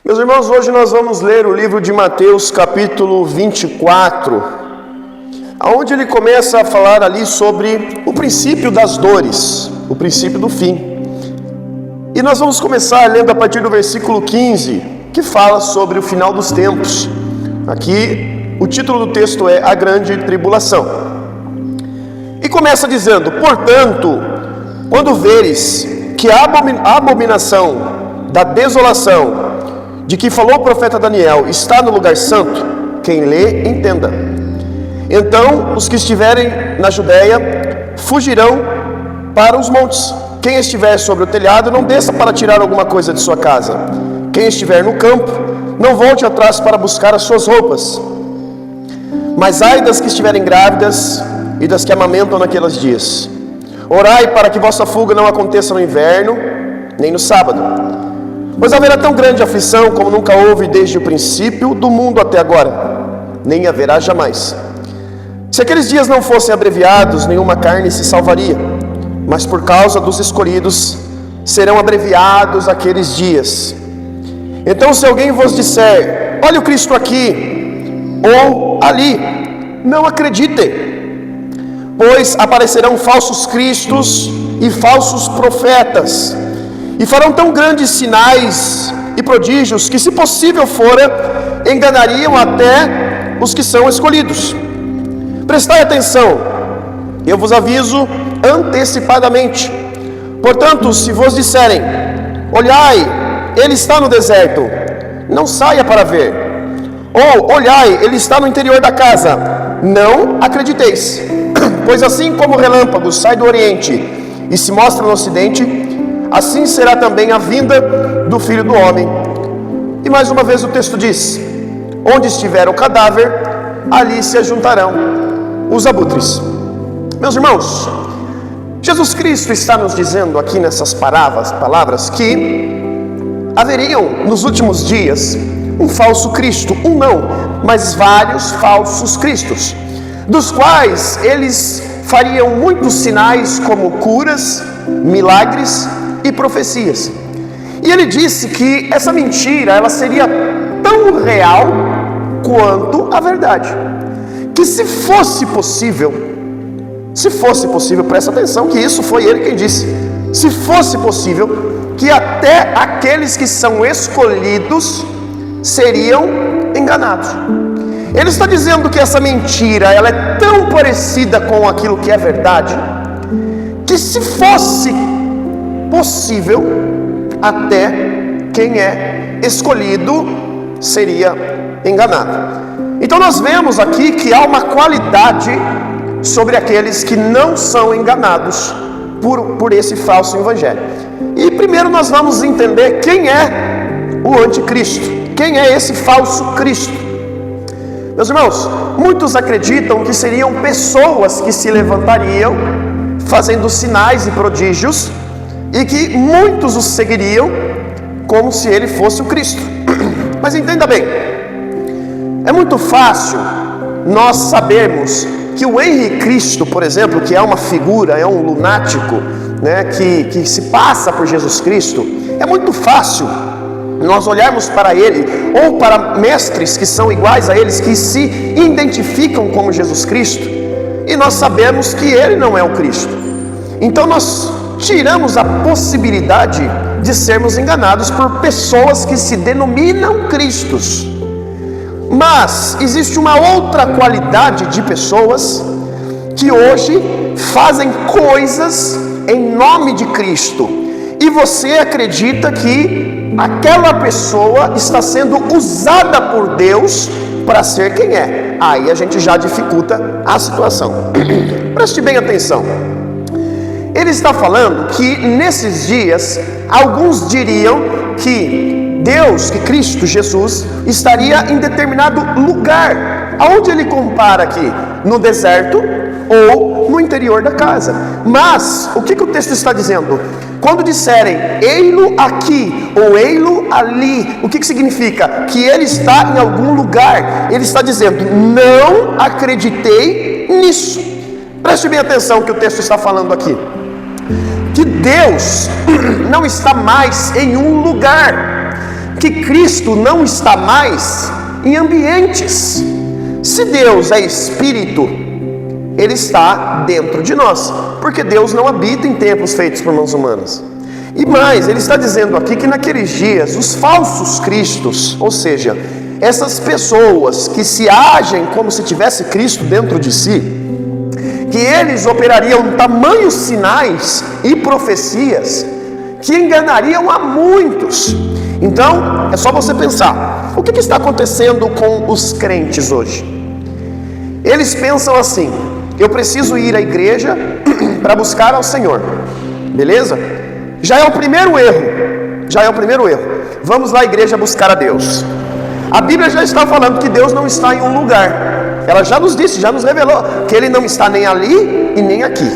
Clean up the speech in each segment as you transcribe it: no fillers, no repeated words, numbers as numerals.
Meus irmãos, hoje nós vamos ler o livro de Mateus, capítulo 24, onde ele começa a falar ali sobre o princípio das dores, o princípio do fim. E nós vamos começar lendo a partir do versículo 15, que fala sobre o final dos tempos. Aqui, o título do texto é A Grande Tribulação. E começa dizendo: portanto, quando veres que a abominação da desolação de que falou o profeta Daniel está no lugar santo, quem lê, entenda. Então os que estiverem na Judéia fugirão para os montes. Quem estiver sobre o telhado, não desça para tirar alguma coisa de sua casa. Quem estiver no campo, não volte atrás para buscar as suas roupas. Mas ai das que estiverem grávidas e das que amamentam naqueles dias. Orai para que vossa fuga não aconteça no inverno, nem no sábado. Pois haverá tão grande aflição como nunca houve desde o princípio do mundo até agora, nem haverá jamais. Se aqueles dias não fossem abreviados, nenhuma carne se salvaria, mas por causa dos escolhidos serão abreviados aqueles dias. Então, se alguém vos disser: olha o Cristo aqui ou ali, não acreditem, pois aparecerão falsos cristos e falsos profetas, e farão tão grandes sinais e prodígios que, se possível fora, enganariam até os que são escolhidos. Prestai atenção, eu vos aviso antecipadamente. Portanto, se vos disserem: olhai, ele está no deserto, não saia para ver. Ou, olhai, ele está no interior da casa, não acrediteis. Pois assim como o relâmpago sai do oriente e se mostra no ocidente, assim será também a vinda do Filho do Homem. E mais uma vez o texto diz: onde estiver o cadáver, ali se ajuntarão os abutres. Meus irmãos, Jesus Cristo está nos dizendo aqui nessas palavras que haveriam nos últimos dias um falso Cristo, um não, mas vários falsos cristos, dos quais eles fariam muitos sinais como curas, milagres e profecias. E ele disse que essa mentira, ela seria tão real quanto a verdade. Que se fosse possível, presta atenção que isso foi ele quem disse, se fosse possível, que até aqueles que são escolhidos seriam enganados. Ele está dizendo que essa mentira, ela é tão parecida com aquilo que é verdade, que se fosse possível, até quem é escolhido seria enganado. Então nós vemos aqui que há uma qualidade sobre aqueles que não são enganados por esse falso evangelho. E primeiro nós vamos entender quem é o anticristo, quem é esse falso Cristo. Meus irmãos, muitos acreditam que seriam pessoas que se levantariam fazendo sinais e prodígios, e que muitos os seguiriam como se ele fosse o Cristo. Mas entenda bem, é muito fácil nós sabermos que o Henri Cristo, por exemplo, que é uma figura, é um lunático, né, que se passa por Jesus Cristo, é muito fácil nós olharmos para ele, ou para mestres que são iguais a eles, que se identificam como Jesus Cristo, e nós sabemos que ele não é o Cristo. Então nós tiramos a possibilidade de sermos enganados por pessoas que se denominam Cristos. Mas existe uma outra qualidade de pessoas que hoje fazem coisas em nome de Cristo, e você acredita que aquela pessoa está sendo usada por Deus para ser quem é. Aí a gente já dificulta a situação. Preste bem atenção. Ele está falando que nesses dias, alguns diriam que Deus, que Cristo Jesus, estaria em determinado lugar. Aonde ele compara aqui? No deserto ou no interior da casa. Mas, o que o texto está dizendo? Quando disserem, ei-lo aqui ou ei-lo ali, o que significa? Que ele está em algum lugar. Ele está dizendo, não acreditei nisso. Preste bem atenção que o texto está falando aqui. Que Deus não está mais em um lugar. que Cristo não está mais em ambientes. Se Deus é Espírito, Ele está dentro de nós, porque Deus não habita em templos feitos por mãos humanas. E mais, Ele está dizendo aqui que naqueles dias, os falsos cristos, ou seja, essas pessoas que se agem como se tivesse Cristo dentro de si, que eles operariam tamanhos sinais e profecias que enganariam a muitos. Então, é só você pensar, o que está acontecendo com os crentes hoje? Eles pensam assim: eu preciso ir à igreja para buscar ao Senhor, beleza? Já é o primeiro erro, vamos lá à igreja buscar a Deus. A Bíblia já está falando que Deus não está em um lugar, ela já nos disse, já nos revelou, que Ele não está nem ali e nem aqui.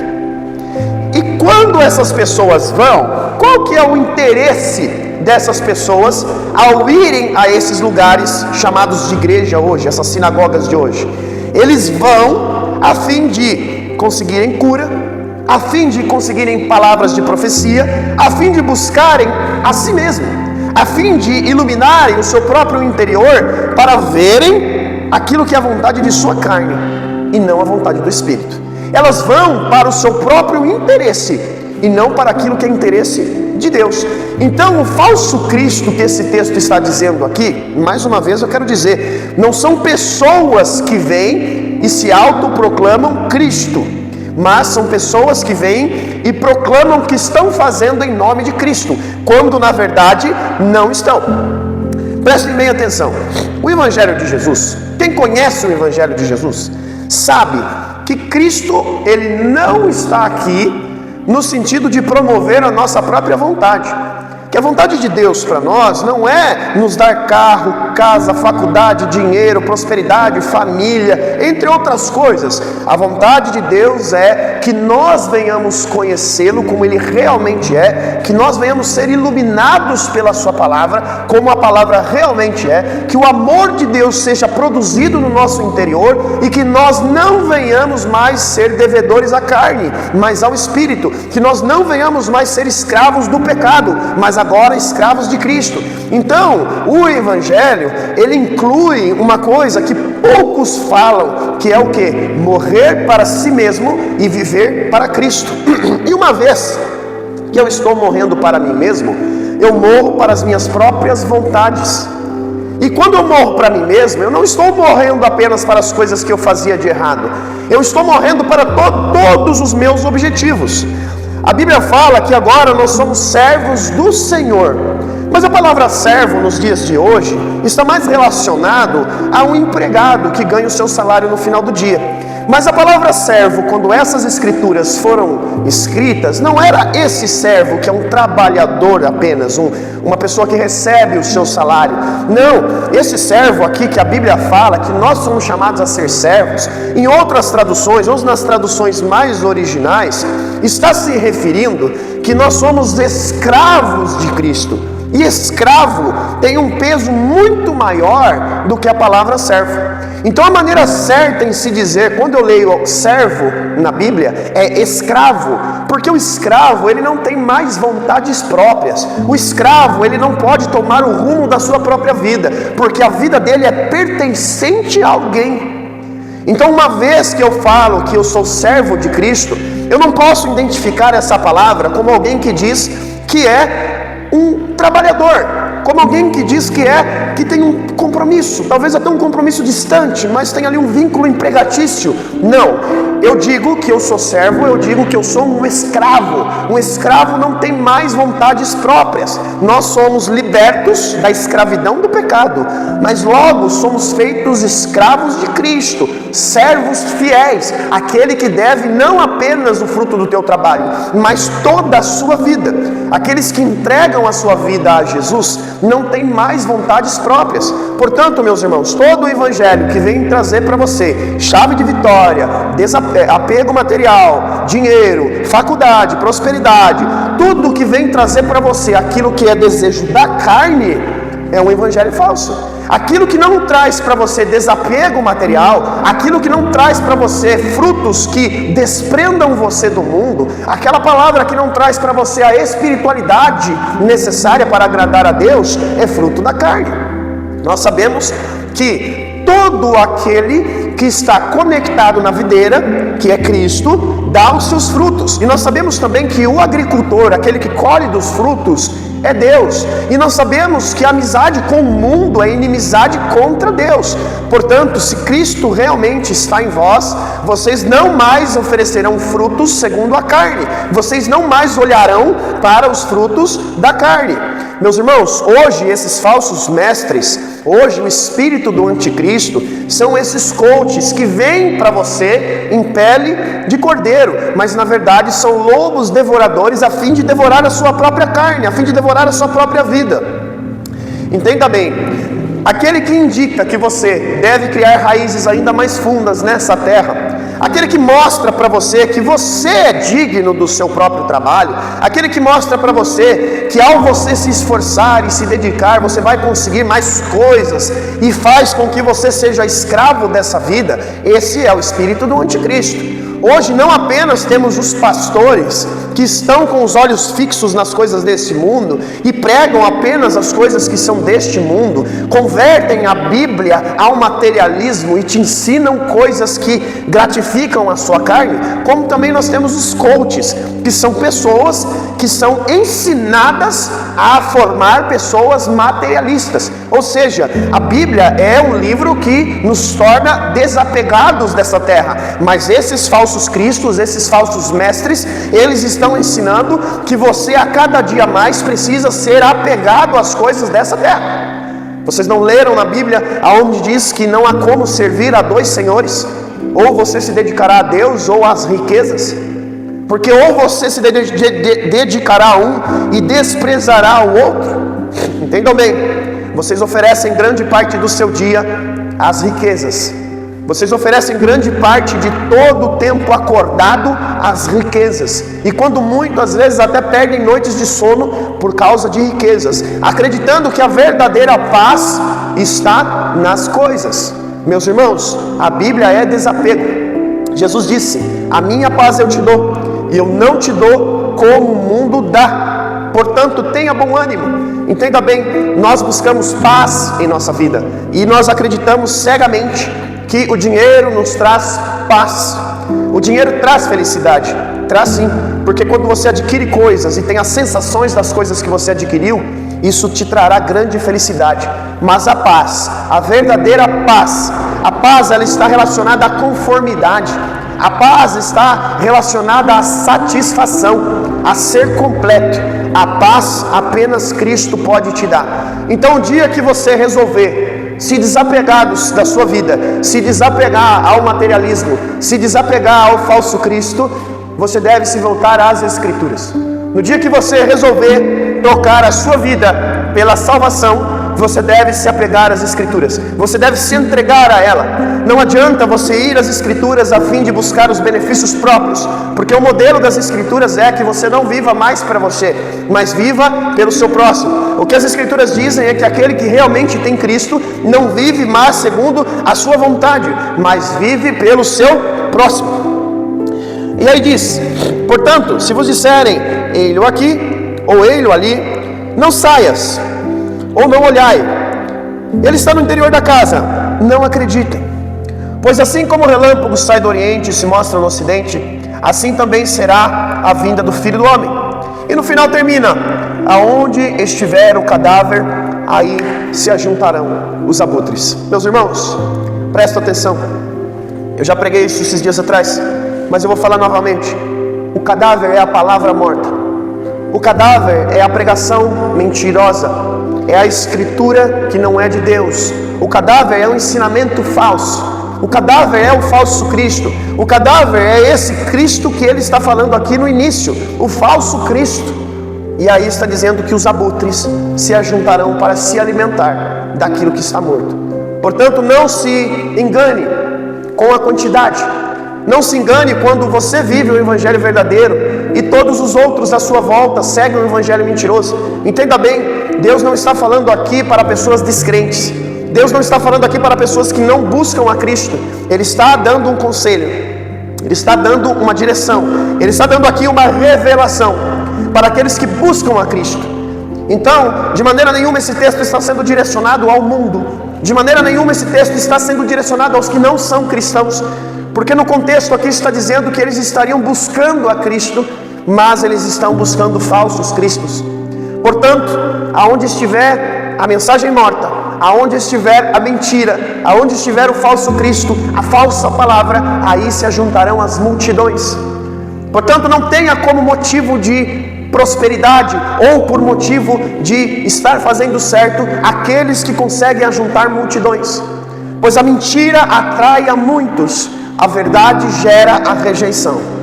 E quando essas pessoas vão, qual que é o interesse dessas pessoas ao irem a esses lugares chamados de igreja hoje, essas sinagogas de hoje? Eles vão a fim de conseguirem cura, a fim de conseguirem palavras de profecia, a fim de buscarem a si mesmo, a fim de iluminarem o seu próprio interior para verem aquilo que é a vontade de sua carne e não a vontade do Espírito. Elas vão para o seu próprio interesse e não para aquilo que é interesse de Deus. Então, o falso Cristo que esse texto está dizendo aqui, mais uma vez eu quero dizer, não são pessoas que vêm e se autoproclamam Cristo, mas são pessoas que vêm e proclamam que estão fazendo em nome de Cristo, quando na verdade não estão. Prestem bem atenção, o Evangelho de Jesus, quem conhece o Evangelho de Jesus, sabe que Cristo, Ele não está aqui no sentido de promover a nossa própria vontade. Que a vontade de Deus para nós não é nos dar carro, casa, faculdade, dinheiro, prosperidade, família, entre outras coisas. A vontade de Deus é que nós venhamos conhecê-lo como Ele realmente é, que nós venhamos ser iluminados pela Sua palavra, como a palavra realmente é, que o amor de Deus seja produzido no nosso interior e que nós não venhamos mais ser devedores à carne, mas ao Espírito, que nós não venhamos mais ser escravos do pecado, mas agora escravos de Cristo. Então, o Evangelho, ele inclui uma coisa que poucos falam, que é o quê? Morrer para si mesmo e viver para Cristo. E uma vez que eu estou morrendo para mim mesmo, eu morro para as minhas próprias vontades. E quando eu morro para mim mesmo, eu não estou morrendo apenas para as coisas que eu fazia de errado, eu estou morrendo para todos os meus objetivos. A Bíblia fala que agora nós somos servos do Senhor, mas a palavra servo nos dias de hoje está mais relacionado a um empregado que ganha o seu salário no final do dia. Mas a palavra servo, quando essas escrituras foram escritas, não era esse servo que é um trabalhador apenas, uma pessoa que recebe o seu salário. Não, esse servo aqui que a Bíblia fala, que nós somos chamados a ser servos, em outras traduções, ou nas traduções mais originais, está se referindo que nós somos escravos de Cristo. E escravo tem um peso muito maior do que a palavra servo. Então a maneira certa em se dizer, quando eu leio servo na Bíblia, é escravo, porque o escravo, ele não tem mais vontades próprias. O escravo, ele não pode tomar o rumo da sua própria vida, porque a vida dele é pertencente a alguém. Então, uma vez que eu falo que eu sou servo de Cristo, eu não posso identificar essa palavra como alguém que diz que é um trabalhador, como alguém que diz que tem um compromisso, talvez até um compromisso distante, mas tem ali um vínculo empregatício. Não, eu digo que eu sou servo, eu digo que eu sou um escravo. Um escravo não tem mais vontades próprias. Nós somos libertos da escravidão do pecado, mas logo somos feitos escravos de Cristo, servos fiéis, aquele que deve não apenas o fruto do teu trabalho, mas toda a sua vida. Aqueles que entregam a sua vida a Jesus não têm mais vontades próprias. Portanto, meus irmãos, todo o Evangelho que vem trazer para você chave de vitória, apego material, dinheiro, faculdade, prosperidade, tudo que vem trazer para você aquilo que é desejo da carne, é um evangelho falso. Aquilo que não traz para você desapego material, aquilo que não traz para você frutos que desprendam você do mundo, aquela palavra que não traz para você a espiritualidade necessária para agradar a Deus, é fruto da carne. Nós sabemos que todo aquele que está conectado na videira, que é Cristo, dá os seus frutos. E nós sabemos também que o agricultor, aquele que colhe dos frutos, é Deus. E nós sabemos que a amizade com o mundo é inimizade contra Deus. Portanto, se Cristo realmente está em vós, vocês não mais oferecerão frutos segundo a carne. Vocês não mais olharão para os frutos da carne. Meus irmãos, hoje esses falsos mestres, hoje o espírito do anticristo, são esses coaches que vêm para você em pele de cordeiro, mas na verdade são lobos devoradores a fim de devorar a sua própria carne, a fim de devorar a sua própria vida. Entenda bem, aquele que indica que você deve criar raízes ainda mais fundas nessa terra, aquele que mostra para você que você é digno do seu próprio trabalho, aquele que mostra para você que ao você se esforçar e se dedicar, você vai conseguir mais coisas e faz com que você seja escravo dessa vida, esse é o espírito do anticristo. Hoje não apenas temos os pastores que estão com os olhos fixos nas coisas desse mundo e pregam apenas as coisas que são deste mundo, convertem a Bíblia ao materialismo e te ensinam coisas que gratificam a sua carne, como também nós temos os coaches, que são pessoas que são ensinadas a formar pessoas materialistas. Ou seja, a Bíblia é um livro que nos torna desapegados dessa terra, mas esses falsos cristos, esses falsos mestres, eles estão ensinando que você a cada dia mais precisa ser apegado às coisas dessa terra. Vocês não leram na Bíblia aonde diz que não há como servir a dois senhores? Ou você se dedicará a Deus ou às riquezas? Porque ou você se dedicará a um e desprezará o outro. Entendam bem, vocês oferecem grande parte do seu dia às riquezas. Vocês oferecem grande parte de todo o tempo acordado às riquezas. E quando muitas vezes até perdem noites de sono por causa de riquezas, acreditando que a verdadeira paz está nas coisas. Meus irmãos, a Bíblia é desapego. Jesus disse: a minha paz eu te dou, e eu não te dou como o mundo dá. Portanto, tenha bom ânimo. Entenda bem, nós buscamos paz em nossa vida, e nós acreditamos cegamente que o dinheiro nos traz paz. O dinheiro traz felicidade, traz sim, porque quando você adquire coisas e tem as sensações das coisas que você adquiriu, isso te trará grande felicidade. Mas a paz, a verdadeira paz, a paz ela está relacionada à conformidade. A paz está relacionada à satisfação, a ser completo. A paz apenas Cristo pode te dar. Então o dia que você resolver se desapegar da sua vida, se desapegar ao materialismo, se desapegar ao falso Cristo, você deve se voltar às Escrituras. No dia que você resolver trocar a sua vida pela salvação, você deve se apegar às Escrituras, você deve se entregar a ela. Não adianta você ir às Escrituras a fim de buscar os benefícios próprios, porque o modelo das Escrituras é que você não viva mais para você, mas viva pelo seu próximo. O que as Escrituras dizem é que aquele que realmente tem Cristo não vive mais segundo a sua vontade, mas vive pelo seu próximo. E aí diz: portanto, se vos disserem ele aqui ou ele ali, não saias, ou não olhai, ele está no interior da casa, não acreditem. Pois assim como o relâmpago sai do oriente e se mostra no ocidente, assim também será a vinda do Filho do Homem. E no final termina: aonde estiver o cadáver, aí se ajuntarão os abutres. Meus irmãos, prestem atenção. Eu já preguei isso esses dias atrás, mas eu vou falar novamente. O cadáver é a palavra morta. O cadáver é a pregação mentirosa. É a escritura que não é de Deus. O cadáver é um ensinamento falso. O cadáver é o falso Cristo. O cadáver é esse Cristo que ele está falando aqui no início, o falso Cristo. E aí está dizendo que os abutres se ajuntarão para se alimentar daquilo que está morto. Portanto, não se engane com a quantidade. Não se engane quando você vive o evangelho verdadeiro e todos os outros à sua volta seguem o evangelho mentiroso. Entenda bem, Deus não está falando aqui para pessoas descrentes. Deus não está falando aqui para pessoas que não buscam a Cristo. Ele está dando um conselho, Ele está dando uma direção, Ele está dando aqui uma revelação para aqueles que buscam a Cristo. Então, de maneira nenhuma esse texto está sendo direcionado ao mundo, de maneira nenhuma esse texto está sendo direcionado aos que não são cristãos, porque no contexto aqui está dizendo que eles estariam buscando a Cristo, mas eles estão buscando falsos cristos. Portanto, aonde estiver a mensagem morta, aonde estiver a mentira, aonde estiver o falso Cristo, a falsa palavra, aí se ajuntarão as multidões. Portanto, não tenha como motivo de prosperidade ou por motivo de estar fazendo certo aqueles que conseguem ajuntar multidões, pois a mentira atrai a muitos, a verdade gera a rejeição.